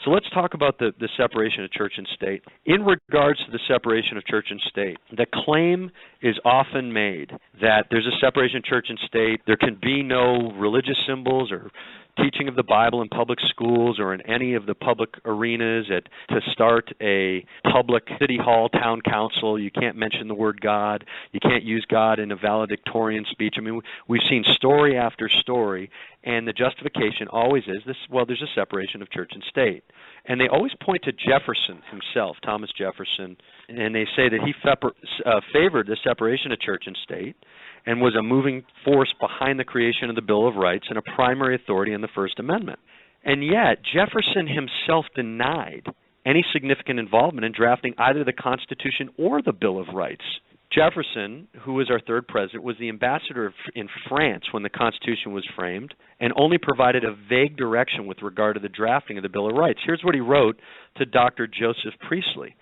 So let's talk about the separation of church and state. In regards to the separation of church and state, the claim is often made that there's a separation of church and state. There can be no religious symbols or teaching of the Bible in public schools or in any of the public arenas. To start a public city hall, town council, you can't mention the word God. You can't use God in a valedictorian speech. I mean, we've seen story after story, and the justification always is this: well, there's a separation of church and state. And they always point to Jefferson himself, Thomas Jefferson, and they say that he favored the separation of church and state and was a moving force behind the creation of the Bill of Rights and a primary authority in the First Amendment. And yet, Jefferson himself denied any significant involvement in drafting either the Constitution or the Bill of Rights. Jefferson, who was our third president, was the ambassador in France when the Constitution was framed and only provided a vague direction with regard to the drafting of the Bill of Rights. Here's what he wrote to Dr. Joseph Priestley,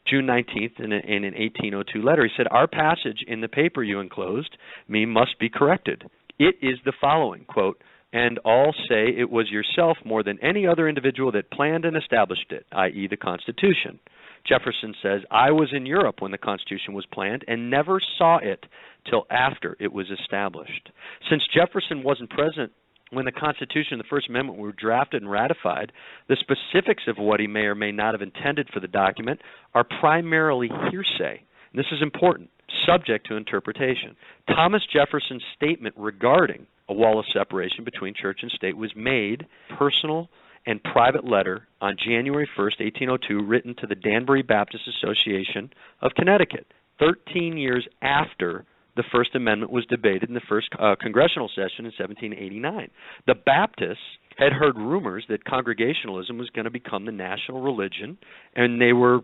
June 19th, in an 1802 letter. He said, "Our passage in the paper you enclosed me must be corrected. It is the following, quote, and all say it was yourself more than any other individual that planned and established it, i.e. the Constitution." Jefferson says, "I was in Europe when the Constitution was planned and never saw it till after it was established." Since Jefferson wasn't present when the Constitution and the First Amendment were drafted and ratified, the specifics of what he may or may not have intended for the document are primarily hearsay. And this is important, subject to interpretation. Thomas Jefferson's statement regarding a wall of separation between church and state was made personal and private letter on January 1st, 1802, written to the Danbury Baptist Association of Connecticut, 13 years after the First Amendment was debated in the first congressional session in 1789. The Baptists had heard rumors that Congregationalism was going to become the national religion, and they were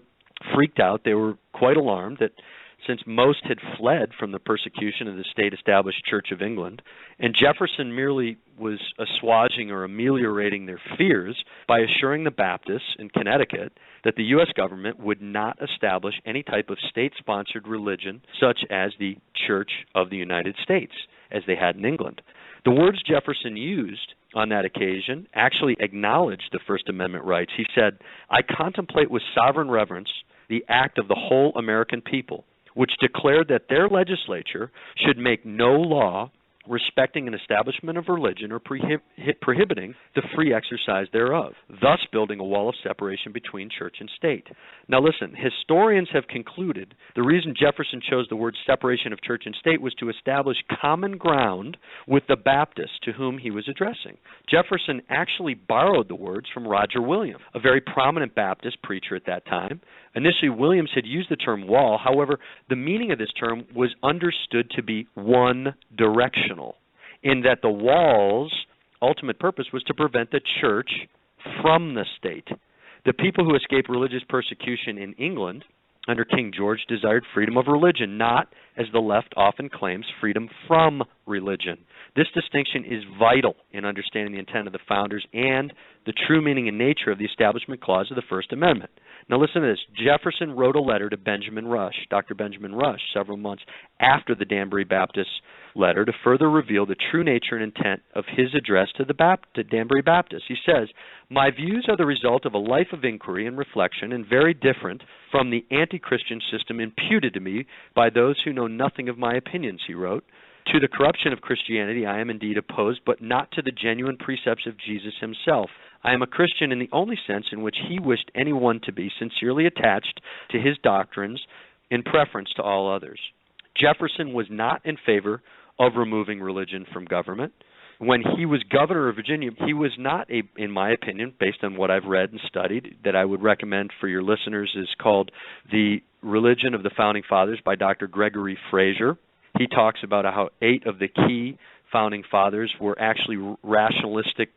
freaked out. They were quite alarmed that since most had fled from the persecution of the state-established Church of England, and Jefferson merely was assuaging or ameliorating their fears by assuring the Baptists in Connecticut that the U.S. government would not establish any type of state-sponsored religion such as the Church of the United States, as they had in England. The words Jefferson used on that occasion actually acknowledged the First Amendment rights. He said, "I contemplate with sovereign reverence the act of the whole American people, which declared that their legislature should make no law respecting an establishment of religion or prohibiting the free exercise thereof, thus building a wall of separation between church and state." Now listen, historians have concluded the reason Jefferson chose the word separation of church and state was to establish common ground with the Baptists to whom he was addressing. Jefferson actually borrowed the words from Roger Williams, a very prominent Baptist preacher at that time. Initially, Williams had used the term wall. However, the meaning of this term was understood to be one-directional, in that the wall's ultimate purpose was to prevent the church from the state. The people who escaped religious persecution in England under King George desired freedom of religion, not, as the left often claims, freedom from religion. This distinction is vital in understanding the intent of the founders and the true meaning and nature of the Establishment Clause of the First Amendment. Now listen to this. Jefferson wrote a letter to Benjamin Rush, Dr. Benjamin Rush, several months after the Danbury Baptist letter to further reveal the true nature and intent of his address to the Danbury Baptists. He says, "My views are the result of a life of inquiry and reflection and very different from the anti-Christian system imputed to me by those who know nothing of my opinions," he wrote. "To the corruption of Christianity I am indeed opposed, but not to the genuine precepts of Jesus himself. I am a Christian in the only sense in which he wished anyone to be sincerely attached to his doctrines in preference to all others." Jefferson was not in favor of removing religion from government. When he was governor of Virginia, he was not, in my opinion, based on what I've read and studied, that I would recommend for your listeners, is called The Religion of the Founding Fathers by Dr. Gregory Fraser. He talks about how 8 of the key founding fathers were actually rationalistic,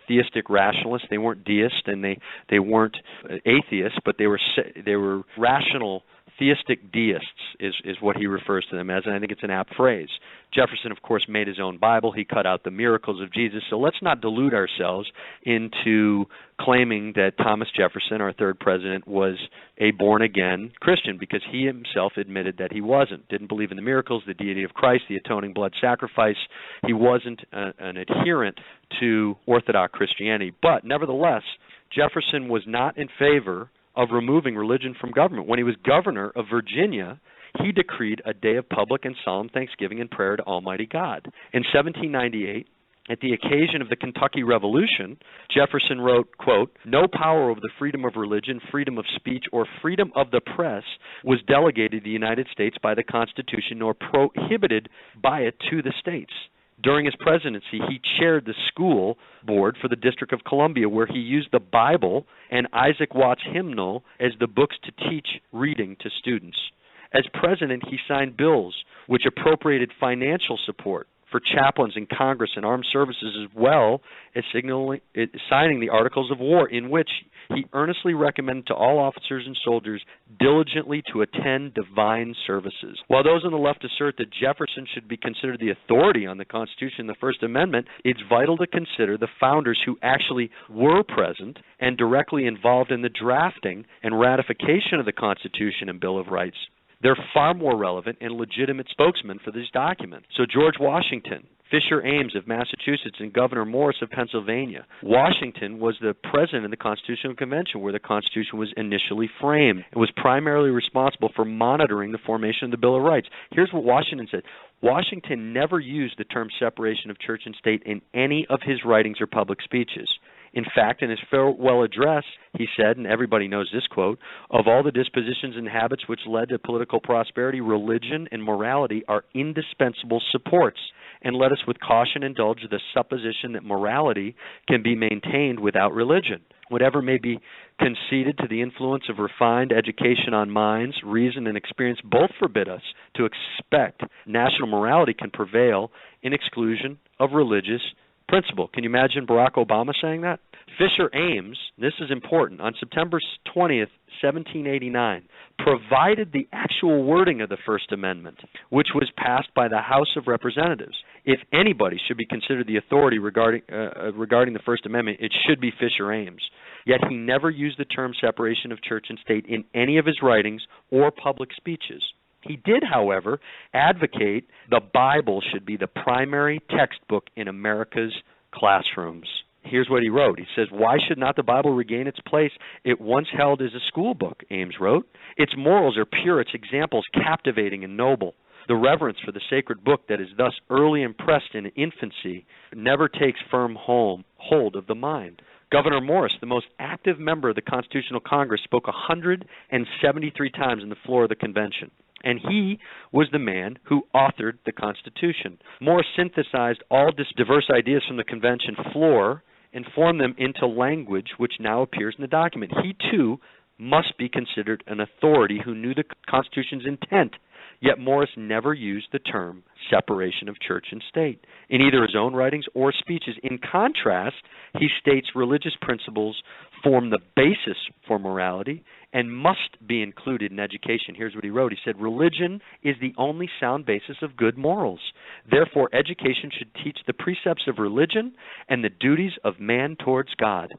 theistic rationalists. They weren't deists and they weren't atheists, but they were rational theistic deists is what he refers to them as, and I think it's an apt phrase. Jefferson, of course, made his own Bible. He cut out the miracles of Jesus. So let's not delude ourselves into claiming that Thomas Jefferson, our third president, was a born-again Christian, because he himself admitted that he wasn't. Didn't believe in the miracles, the deity of Christ, the atoning blood sacrifice. He wasn't an adherent to Orthodox Christianity. But nevertheless, Jefferson was not in favor of removing religion from government. When he was governor of Virginia, he decreed a day of public and solemn thanksgiving and prayer to Almighty God. In 1798, at the occasion of the Kentucky Revolution, Jefferson wrote, quote, "No power over the freedom of religion, freedom of speech, or freedom of the press was delegated to the United States by the Constitution, nor prohibited by it to the states." During his presidency, he chaired the school board for the District of Columbia, where he used the Bible and Isaac Watts' hymnal as the books to teach reading to students. As president, he signed bills which appropriated financial support for chaplains in Congress and armed services, as well as signing the Articles of War, in which he earnestly recommended to all officers and soldiers diligently to attend divine services. While those on the left assert that Jefferson should be considered the authority on the Constitution and the First Amendment, it's vital to consider the founders who actually were present and directly involved in the drafting and ratification of the Constitution and Bill of Rights. They're far more relevant and legitimate spokesmen for these documents. So George Washington, Fisher Ames of Massachusetts, and Governor Morris of Pennsylvania. Washington was the president of the Constitutional Convention, where the Constitution was initially framed, and was primarily responsible for monitoring the formation of the Bill of Rights. Here's what Washington said. Washington never used the term separation of church and state in any of his writings or public speeches. In fact, in his farewell address, he said, and everybody knows this quote, "Of all the dispositions and habits which led to political prosperity, religion and morality are indispensable supports, and let us with caution indulge the supposition that morality can be maintained without religion. Whatever may be conceded to the influence of refined education on minds, reason, and experience both forbid us to expect national morality can prevail in exclusion of religious principle." Can you imagine Barack Obama saying that? Fisher Ames, this is important, on September 20th, 1789, provided the actual wording of the First Amendment, which was passed by the House of Representatives. If anybody should be considered the authority regarding the First Amendment, it should be Fisher Ames. Yet he never used the term separation of church and state in any of his writings or public speeches. He did, however, advocate the Bible should be the primary textbook in America's classrooms. Here's what he wrote. He says, "Why should not the Bible regain its place it once held as a school book?" Ames wrote. "Its morals are pure, its examples captivating and noble. The reverence for the sacred book that is thus early impressed in infancy never takes firm hold of the mind." Governor Morris, the most active member of the Constitutional Congress, spoke 173 times on the floor of the convention. And he was the man who authored the Constitution. Morris synthesized all diverse ideas from the convention floor and formed them into language which now appears in the document. He, too, must be considered an authority who knew the Constitution's intent, yet Morris never used the term separation of church and state in either his own writings or speeches. In contrast, he states religious principles form the basis for morality and must be included in education. Here's what he wrote. He said, "Religion is the only sound basis of good morals. Therefore, education should teach the precepts of religion and the duties of man towards God."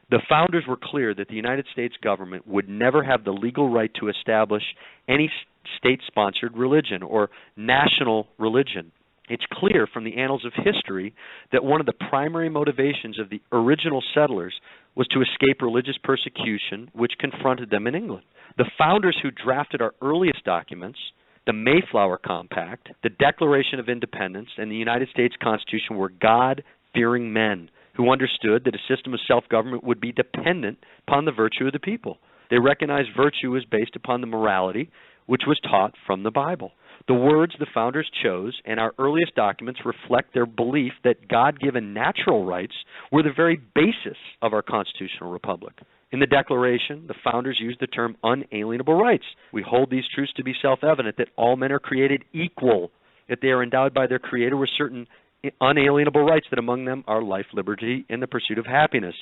The founders were clear that the United States government would never have the legal right to establish any state-sponsored religion or national religion. It's clear from the annals of history that one of the primary motivations of the original settlers was to escape religious persecution which confronted them in England. The founders who drafted our earliest documents, the Mayflower Compact, the Declaration of Independence, and the United States Constitution, were God-fearing men who understood that a system of self-government would be dependent upon the virtue of the people. They recognized virtue as based upon the morality which was taught from the Bible. The words the founders chose and our earliest documents reflect their belief that God-given natural rights were the very basis of our constitutional republic. In the Declaration, the founders used the term unalienable rights. We hold these truths to be self-evident, that all men are created equal, that they are endowed by their Creator with certain unalienable rights, that among them are life, liberty, and the pursuit of happiness.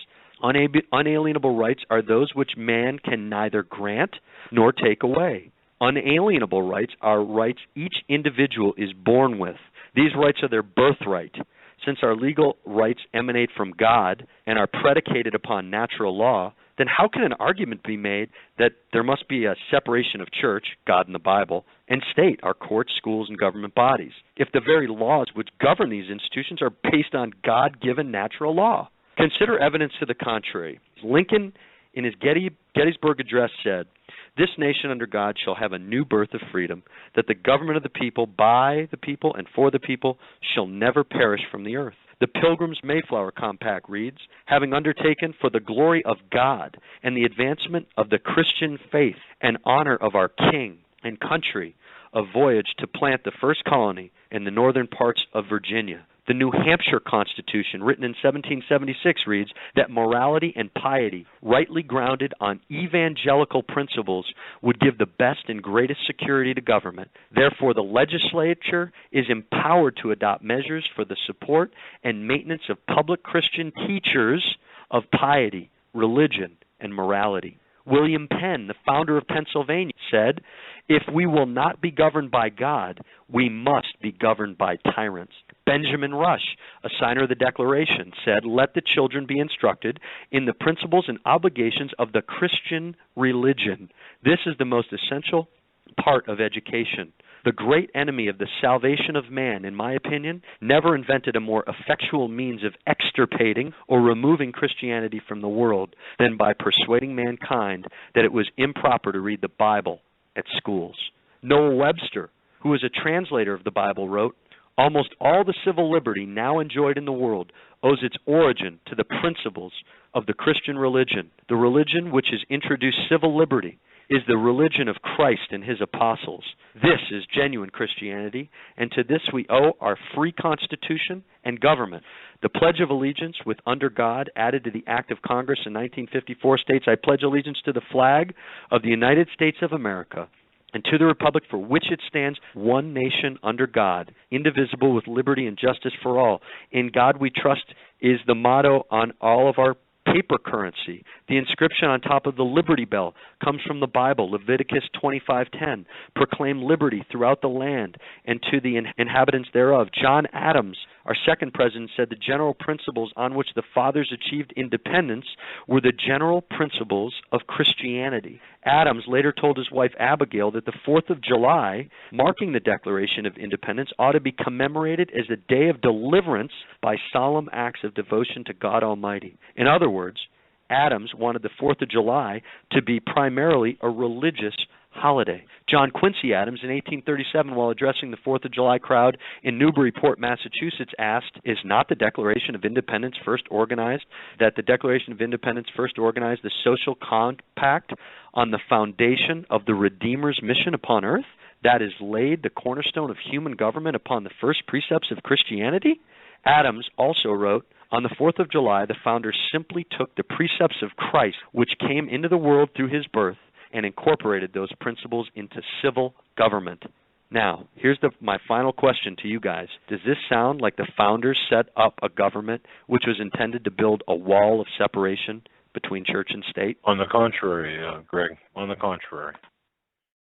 Unalienable rights are those which man can neither grant nor take away. Unalienable rights are rights each individual is born with. These rights are their birthright. Since our legal rights emanate from God and are predicated upon natural law, then how can an argument be made that there must be a separation of church, God and the Bible, and state, our courts, schools, and government bodies, if the very laws which govern these institutions are based on God-given natural law? Consider evidence to the contrary. Lincoln, in his Gettysburg Address, said, "This nation under God shall have a new birth of freedom, that the government of the people, by the people, and for the people, shall never perish from the earth." The Pilgrim's Mayflower Compact reads, "Having undertaken for the glory of God and the advancement of the Christian faith and honor of our King and country, a voyage to plant the first colony in the northern parts of Virginia." The New Hampshire Constitution, written in 1776, reads that morality and piety, rightly grounded on evangelical principles, would give the best and greatest security to government. Therefore, the legislature is empowered to adopt measures for the support and maintenance of public Christian teachers of piety, religion, and morality. William Penn, the founder of Pennsylvania, said, "If we will not be governed by God, we must be governed by tyrants." Benjamin Rush, a signer of the Declaration, said, "Let the children be instructed in the principles and obligations of the Christian religion. This is the most essential part of education." The great enemy of the salvation of man, in my opinion, never invented a more effectual means of extirpating or removing Christianity from the world than by persuading mankind that it was improper to read the Bible at schools. Noah Webster, who was a translator of the Bible, wrote, "Almost all the civil liberty now enjoyed in the world owes its origin to the principles of the Christian religion. The religion which has introduced civil liberty is the religion of Christ and his apostles. This is genuine Christianity, and to this we owe our free constitution and government." The Pledge of Allegiance, with "under God" added to the Act of Congress in 1954, states, "I pledge allegiance to the flag of the United States of America and to the republic for which it stands, one nation under God, indivisible, with liberty and justice for all. In God we trust" is the motto on all of our paper currency. The inscription on top of the Liberty Bell comes from the Bible, Leviticus 25:10. "Proclaim liberty throughout the land and to the inhabitants thereof." John Adams, our second president, said the general principles on which the fathers achieved independence were the general principles of Christianity. Adams later told his wife Abigail that the 4th of July, marking the Declaration of Independence, ought to be commemorated as a day of deliverance by solemn acts of devotion to God Almighty. In other words, Adams wanted the 4th of July to be primarily a religious holiday. John Quincy Adams, in 1837, while addressing the 4th of July crowd in Newburyport, Massachusetts, asked, "Is not the Declaration of Independence first organized, that the Declaration of Independence first organized the social compact on the foundation of the Redeemer's mission upon earth? That is laid the cornerstone of human government upon the first precepts of Christianity?" Adams also wrote, "On the 4th of July, the founders simply took the precepts of Christ, which came into the world through his birth, and incorporated those principles into civil government." Now, here's my final question to you guys. Does this sound like the founders set up a government which was intended to build a wall of separation between church and state? On the contrary, Gregg, on the contrary.